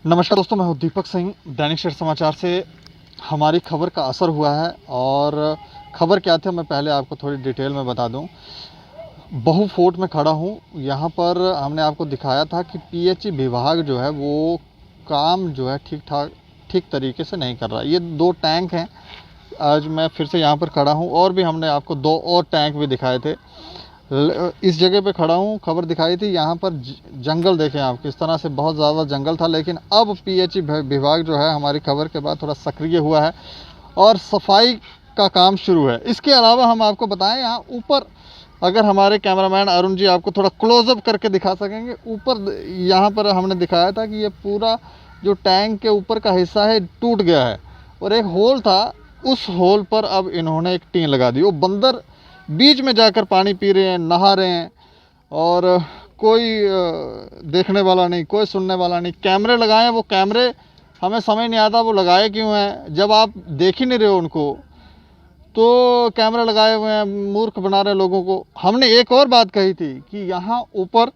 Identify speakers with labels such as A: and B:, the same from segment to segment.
A: नमस्कार दोस्तों, मैं हूं दीपक सिंह। दैनिक सवेरा समाचार से हमारी खबर का असर हुआ है और खबर क्या थी मैं पहले आपको थोड़ी डिटेल में बता दूं। बहु फोर्ट में खड़ा हूं। यहां पर हमने आपको दिखाया था कि पीएचई विभाग जो है वो काम जो है ठीक तरीके से नहीं कर रहा। ये 2 टैंक हैं। आज मैं फिर से यहां पर खड़ा हूं और भी हमने आपको 2 और टैंक भी दिखाए थे। इस जगह पे खड़ा हूँ, खबर दिखाई थी। यहाँ पर जंगल देखें आप, किस तरह से बहुत ज़्यादा जंगल था, लेकिन अब पीएचई विभाग जो है हमारी खबर के बाद थोड़ा सक्रिय हुआ है और सफाई का काम शुरू है। इसके अलावा हम आपको बताएं, यहाँ ऊपर अगर हमारे कैमरामैन अरुण जी आपको थोड़ा क्लोजअप करके दिखा सकेंगे, ऊपर यहाँ पर हमने दिखाया था कि ये पूरा जो टैंक के ऊपर का हिस्सा है टूट गया है और एक होल था, उस होल पर अब इन्होंने एक टीन लगा दी। वो बंदर बीच में जाकर पानी पी रहे हैं, नहा रहे हैं और कोई देखने वाला नहीं, कोई सुनने वाला नहीं। कैमरे लगाए हैं, वो कैमरे हमें समझ नहीं आता वो लगाए क्यों हैं। जब आप देख ही नहीं रहे हो उनको तो कैमरे लगाए हुए हैं, मूर्ख बना रहे लोगों को। हमने एक और बात कही थी कि यहाँ ऊपर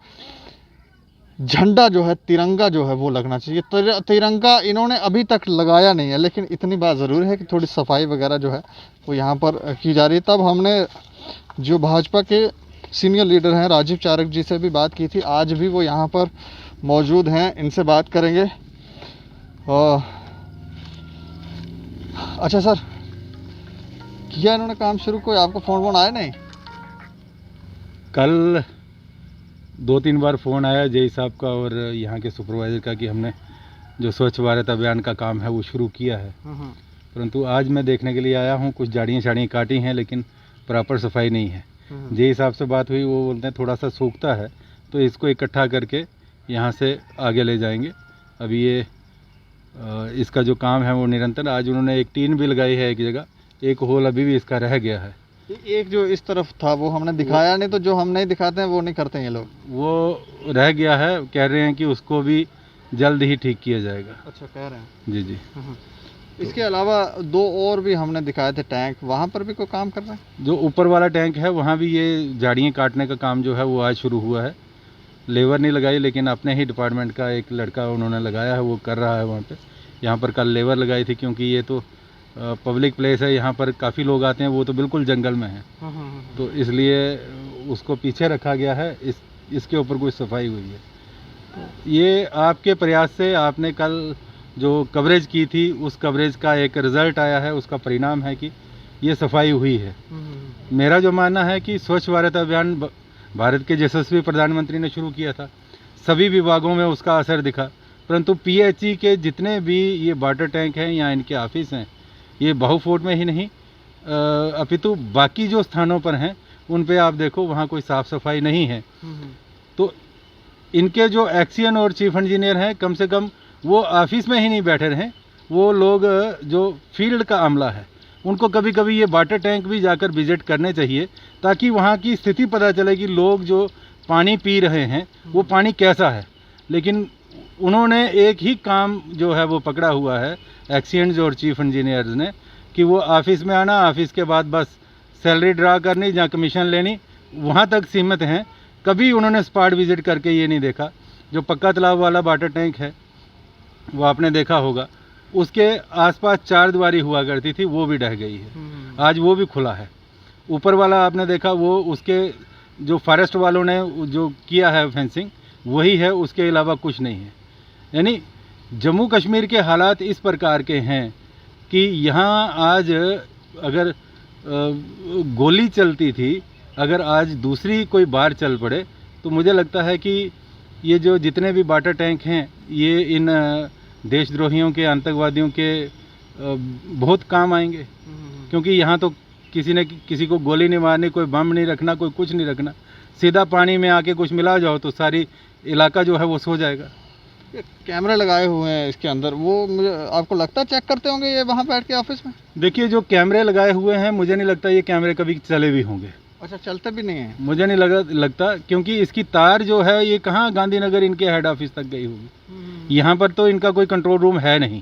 A: झंडा जो है, तिरंगा जो है वो लगना चाहिए। तिरंगा इन्होंने अभी तक लगाया नहीं है, लेकिन इतनी बात ज़रूर है कि थोड़ी सफाई वगैरह जो है वो यहाँ पर की जा रही है। तब हमने जो भाजपा के सीनियर लीडर हैं राजीव चारक जी से भी बात की थी। आज भी वो यहाँ पर मौजूद हैं, इनसे बात करेंगे। अच्छा सर, किया इन्होंने काम शुरू? कोई आपको फ़ोन आया नहीं?
B: कल 2-3 बार फ़ोन आया जेई साहब का और यहाँ के सुपरवाइज़र का कि हमने जो स्वच्छ भारत अभियान का काम है वो शुरू किया है, परंतु आज मैं देखने के लिए आया हूँ। कुछ झाड़ियाँ काटी हैं लेकिन प्रॉपर सफाई नहीं है। जेई साहब से बात हुई, वो बोलते हैं थोड़ा सा सूखता है तो इसको इकट्ठा करके यहाँ से आगे ले जाएंगे। अभी ये इसका जो काम है वो निरंतर। आज उन्होंने एक टीन भी लगाई है एक जगह, एक होल अभी भी इसका रह गया है।
A: एक जो इस तरफ था वो हमने दिखाया नहीं, तो जो हम नहीं दिखाते हैं वो नहीं करते हैं ये लोग।
B: वो रह गया है, कह रहे हैं कि उसको भी जल्द ही ठीक किया जाएगा।
A: अच्छा, कह रहे हैं?
B: जी जी।
A: इसके अलावा 2 और भी हमने दिखाए थे टैंक, वहाँ पर भी कोई काम कर रहे हैं?
B: जो ऊपर वाला टैंक है वहाँ भी ये झाड़ियाँ काटने का काम जो है वो आज शुरू हुआ है। लेबर नहीं लगाई, लेकिन अपने ही डिपार्टमेंट का एक लड़का उन्होंने लगाया है, वो कर रहा है वहाँ पे। यहाँ पर कल लेबर लगाई थी क्योंकि ये तो पब्लिक प्लेस है, यहाँ पर काफ़ी लोग आते हैं, वो तो बिल्कुल जंगल में है, तो इसलिए उसको पीछे रखा गया है। इसके ऊपर कोई सफाई हुई है। ये आपके प्रयास से, आपने कल जो कवरेज की थी उस कवरेज का एक रिज़ल्ट आया है, उसका परिणाम है कि ये सफाई हुई है। मेरा जो मानना है कि स्वच्छ भारत अभियान भारत के यशस्वी प्रधानमंत्री ने शुरू किया था, सभी विभागों में उसका असर दिखा, परंतु पीएचई के जितने भी ये वाटर टैंक हैं या इनके ऑफिस हैं, ये बहु फोर्ट में ही नहीं अपितु बाकी जो स्थानों पर हैं उन पे आप देखो वहाँ कोई साफ़ सफाई नहीं है। तो इनके जो एक्सियन और चीफ इंजीनियर हैं, कम से कम वो ऑफिस में ही नहीं बैठे रहे। वो लोग जो फील्ड का अमला है उनको कभी कभी ये वाटर टैंक भी जाकर विजिट करने चाहिए, ताकि वहाँ की स्थिति पता चले कि लोग जो पानी पी रहे हैं वो पानी कैसा है। लेकिन उन्होंने एक ही काम जो है वो पकड़ा हुआ है एक्सियंस और चीफ इंजीनियर्स ने, कि वो ऑफिस में आना, ऑफिस के बाद बस सैलरी ड्रा करनी या कमीशन लेनी, वहाँ तक सीमित हैं। कभी उन्होंने स्पॉट विजिट करके ये नहीं देखा। जो पक्का तालाब वाला वाटर टैंक है वो आपने देखा होगा, उसके आसपास 4 दीवारी हुआ करती थी, वो भी ढह गई है। आज वो भी खुला है। ऊपर वाला आपने देखा, वो उसके जो फॉरेस्ट वालों ने जो किया है फेंसिंग वही है, उसके अलावा कुछ नहीं है। यानी जम्मू कश्मीर के हालात इस प्रकार के हैं कि यहाँ आज अगर गोली चलती थी, अगर आज दूसरी कोई बार चल पड़े तो मुझे लगता है कि ये जो जितने भी वाटर टैंक हैं ये इन देशद्रोहियों के, आतंकवादियों के बहुत काम आएंगे। क्योंकि यहाँ तो किसी ने किसी को गोली नहीं मारनी, कोई बम नहीं रखना, कोई कुछ नहीं रखना। सीधा पानी में आके कुछ मिला जाओ तो सारी इलाका जो है वो सो जाएगा।
A: कैमरे लगाए हुए हैं इसके अंदर, वो मुझे आपको लगता है चेक करते होंगे ये वहाँ बैठ के ऑफिस में?
B: देखिए, जो कैमरे लगाए हुए हैं मुझे नहीं लगता ये कैमरे कभी चले भी होंगे।
A: अच्छा, चलते भी नहीं है?
B: मुझे नहीं लगता, क्योंकि इसकी तार जो है ये कहाँ गांधीनगर इनके हेड ऑफिस तक गई होगी। यहाँ पर तो इनका कोई कंट्रोल रूम है नहीं।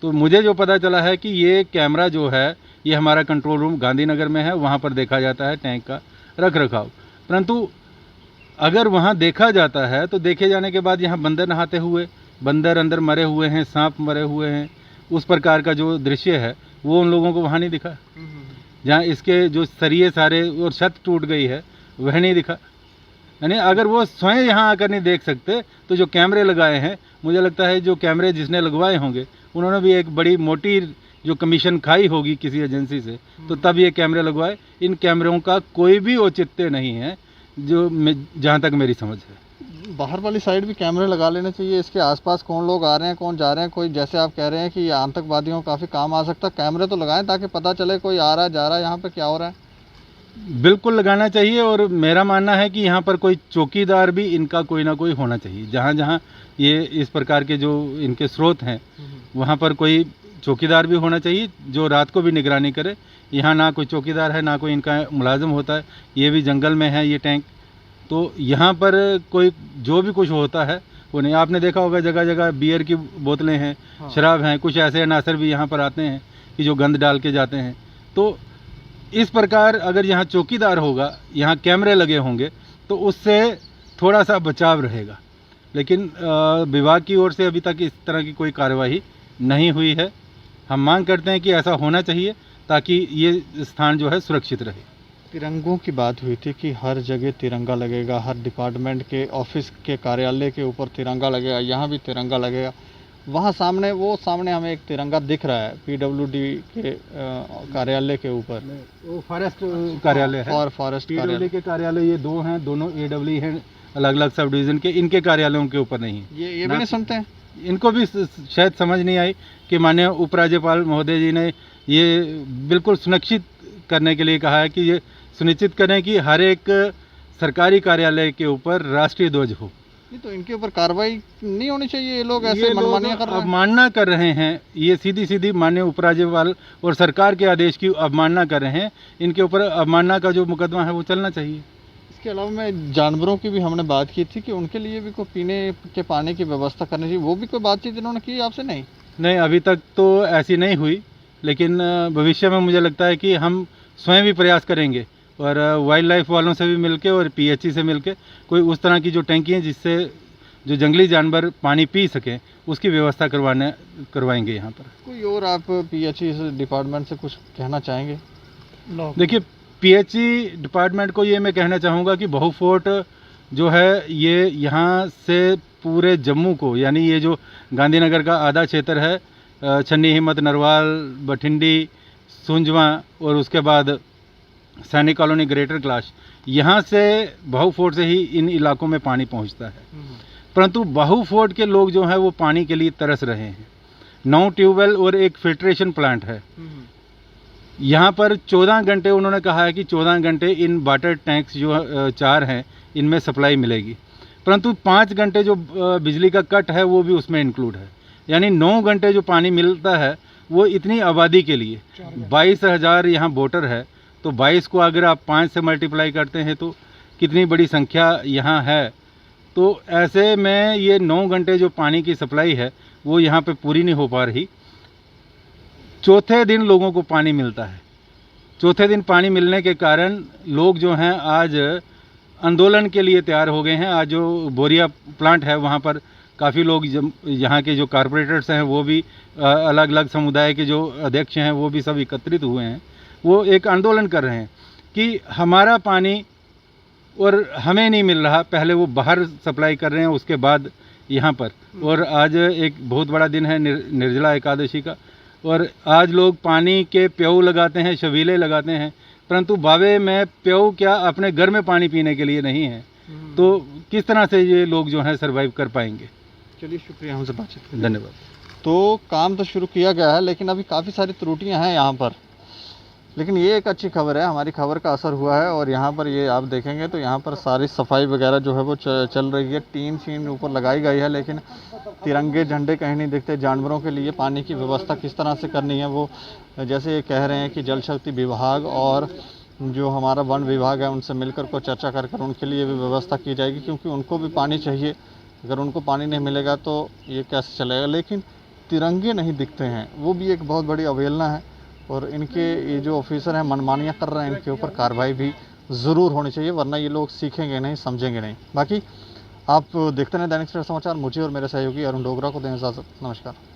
B: तो मुझे जो पता चला है कि ये कैमरा जो है ये हमारा कंट्रोल रूम गांधीनगर में है, वहाँ पर देखा जाता है टैंक का रख रखाव। परंतु अगर वहाँ देखा जाता है तो देखे जाने के बाद यहाँ बंदर नहाते हुए बंदर अंदर मरे हुए हैं, सांप मरे हुए हैं, उस प्रकार का जो दृश्य है वो उन लोगों को वहाँ नहीं दिखा। जहाँ इसके जो सरिये सारे और छत टूट गई है वह नहीं दिखा। यानी अगर वो स्वयं यहाँ आकर नहीं देख सकते तो जो कैमरे लगाए हैं, मुझे लगता है जो कैमरे जिसने लगवाए होंगे उन्होंने भी एक बड़ी मोटी जो कमीशन खाई होगी किसी एजेंसी से, तो तब ये कैमरे लगवाए। इन कैमरों का कोई भी औचित्य नहीं है जो जहाँ तक मेरी समझ है।
A: बाहर वाली साइड भी कैमरे लगा लेने चाहिए। इसके आसपास कौन लोग आ रहे हैं, कौन जा रहे हैं, कोई जैसे आप कह रहे हैं कि आतंकवादियों को काफ़ी काम आ सकता है, कैमरे तो लगाएं ताकि पता चले कोई आ रहा है, जा रहा है, यहाँ पे क्या हो रहा है।
B: बिल्कुल लगाना चाहिए। और मेरा मानना है कि यहाँ पर कोई चौकीदार भी इनका कोई ना कोई होना चाहिए। जहाँ जहाँ ये इस प्रकार के जो इनके स्रोत हैं वहाँ पर कोई चौकीदार भी होना चाहिए जो रात को भी निगरानी करे। यहाँ ना कोई चौकीदार है, ना कोई इनका मुलाजिम होता है। ये भी जंगल में है ये टैंक, तो यहाँ पर कोई जो भी कुछ होता है वो नहीं। आपने देखा होगा जगह जगह बियर की बोतलें हैं, शराब हैं, कुछ ऐसे अनासर भी यहाँ पर आते हैं कि जो गंद डाल के जाते हैं। तो इस प्रकार अगर यहाँ चौकीदार होगा, यहाँ कैमरे लगे होंगे तो उससे थोड़ा सा बचाव रहेगा। लेकिन विभाग की ओर से अभी तक इस तरह की कोई कार्रवाई नहीं हुई है। हम मांग करते हैं कि ऐसा होना चाहिए ताकि ये स्थान जो है सुरक्षित रहे।
A: तिरंगों की बात हुई थी कि हर जगह तिरंगा लगेगा, हर डिपार्टमेंट के ऑफिस के कार्यालय के ऊपर तिरंगा लगेगा, यहाँ भी तिरंगा लगेगा। वहाँ सामने हमें एक तिरंगा दिख रहा है पीडब्ल्यूडी के कार्यालय के ऊपर।
B: वो फॉरेस्ट कार्यालय है।
A: फॉरेस्ट
B: पीडब्ल्यूडी के कार्यालय ये दो हैं, दोनों एडब्ल्यू हैं अलग अलग सब डिवीज़न के। इनके कार्यालयों के ऊपर नहीं।
A: ये भी नहीं सुनते हैं।
B: इनको भी शायद समझ नहीं आई कि माननीय उपराज्यपाल महोदय जी ने ये बिल्कुल सुनिश्चित करने के लिए कहा है कि ये सुनिश्चित करें कि हर एक सरकारी कार्यालय के ऊपर राष्ट्रीय ध्वज हो।
A: नहीं तो इनके ऊपर कार्रवाई नहीं होनी चाहिए। ये लोग ऐसे मनमानियां कर रहे हैं।
B: अवमानना कर रहे हैं। ये सीधी सीधी माननीय उपराज्यपाल और सरकार के आदेश की अवमानना कर रहे हैं। इनके ऊपर अवमानना का जो मुकदमा है वो चलना चाहिए।
A: इसके अलावा मैं जानवरों की भी हमने बात की थी कि उनके लिए भी कोई पीने के पानी की व्यवस्था करनी चाहिए। वो भी कोई बातचीत इन्होंने की आपसे? नहीं,
B: अभी तक तो ऐसी नहीं हुई, लेकिन भविष्य में मुझे लगता है कि हम स्वयं भी प्रयास करेंगे और वाइल्ड लाइफ वालों से भी मिलके और पीएचई से मिलके कोई उस तरह की जो टैंकी हैं जिससे जो जंगली जानवर पानी पी सकें उसकी व्यवस्था करवाएंगे यहाँ पर। कोई
A: और आप पीएचई डिपार्टमेंट से कुछ कहना चाहेंगे?
B: देखिए, पीएचई डिपार्टमेंट को ये मैं कहना चाहूँगा कि बहु फोर्ट जो है ये यहाँ से पूरे जम्मू को, यानी ये जो गांधीनगर का आधा क्षेत्र है, छन्नी हिम्मत, नरवाल, बठिंडी, सुंजवा और उसके बाद सैनिक कॉलोनी, ग्रेटर क्लाश, यहाँ से बहु फोर्ट से ही इन इलाकों में पानी पहुँचता है। परंतु बहु फोर्ट के लोग जो हैं वो पानी के लिए तरस रहे हैं। 9 ट्यूबवेल और एक फिल्ट्रेशन प्लांट है। यहाँ पर 14 घंटे उन्होंने कहा है कि 14 घंटे इन वाटर टैंक्स जो 4 हैं इनमें सप्लाई मिलेगी, परंतु 5 घंटे जो बिजली का कट है वो भी उसमें इंक्लूड है। यानी 9 घंटे जो पानी मिलता है वो इतनी आबादी के लिए 22,000 यहाँ वोटर है, तो 22 को अगर आप 5 से मल्टीप्लाई करते हैं तो कितनी बड़ी संख्या यहाँ है। तो ऐसे में ये 9 घंटे जो पानी की सप्लाई है वो यहाँ पे पूरी नहीं हो पा रही। चौथे दिन लोगों को पानी मिलता है। चौथे दिन पानी मिलने के कारण लोग जो हैं आज आंदोलन के लिए तैयार हो गए हैं। आज जो बोरिया प्लांट है वहाँ पर काफ़ी लोग, यहाँ के जो कारपोरेटर्स हैं वो भी, अलग अलग समुदाय के जो अध्यक्ष हैं वो भी सब एकत्रित हुए हैं। वो एक आंदोलन कर रहे हैं कि हमारा पानी और हमें नहीं मिल रहा। पहले वो बाहर सप्लाई कर रहे हैं, उसके बाद यहाँ पर। और आज एक बहुत बड़ा दिन है निर्जला एकादशी का, और आज लोग पानी के प्याऊ लगाते हैं, शबीले लगाते हैं, परंतु बावे में प्याऊ क्या अपने घर में पानी पीने के लिए नहीं है। तो किस तरह से ये लोग जो हैं सर्वाइव कर पाएंगे।
A: चलिए, शुक्रिया हमसे बातचीत।
B: धन्यवाद।
A: तो काम तो शुरू किया गया है लेकिन अभी काफ़ी सारी त्रुटियां हैं यहाँ पर, लेकिन ये एक अच्छी खबर है, हमारी खबर का असर हुआ है। और यहाँ पर ये आप देखेंगे तो यहाँ पर सारी सफाई वगैरह जो है वो चल रही है। टीन शीन ऊपर लगाई गई है, लेकिन तिरंगे झंडे कहीं नहीं दिखते। जानवरों के लिए पानी की व्यवस्था किस तरह से करनी है वो जैसे ये कह रहे हैं कि जल शक्ति विभाग और जो हमारा वन विभाग है उनसे मिलकर को चर्चा कर उनके लिए भी व्यवस्था की जाएगी, क्योंकि उनको भी पानी चाहिए। अगर उनको पानी नहीं मिलेगा तो ये कैसे चलेगा। लेकिन तिरंगे नहीं दिखते हैं, वो भी एक बहुत बड़ी अवहेलना है। और इनके ये जो ऑफिसर हैं मनमानियाँ कर रहे हैं, इनके ऊपर कार्रवाई भी ज़रूर होनी चाहिए, वरना ये लोग सीखेंगे नहीं, समझेंगे नहीं। बाकी आप देखते रहें दैनिक सवेरा समाचार। मुझे और मेरे सहयोगी अरुण डोगरा को दें इजाज़त। नमस्कार।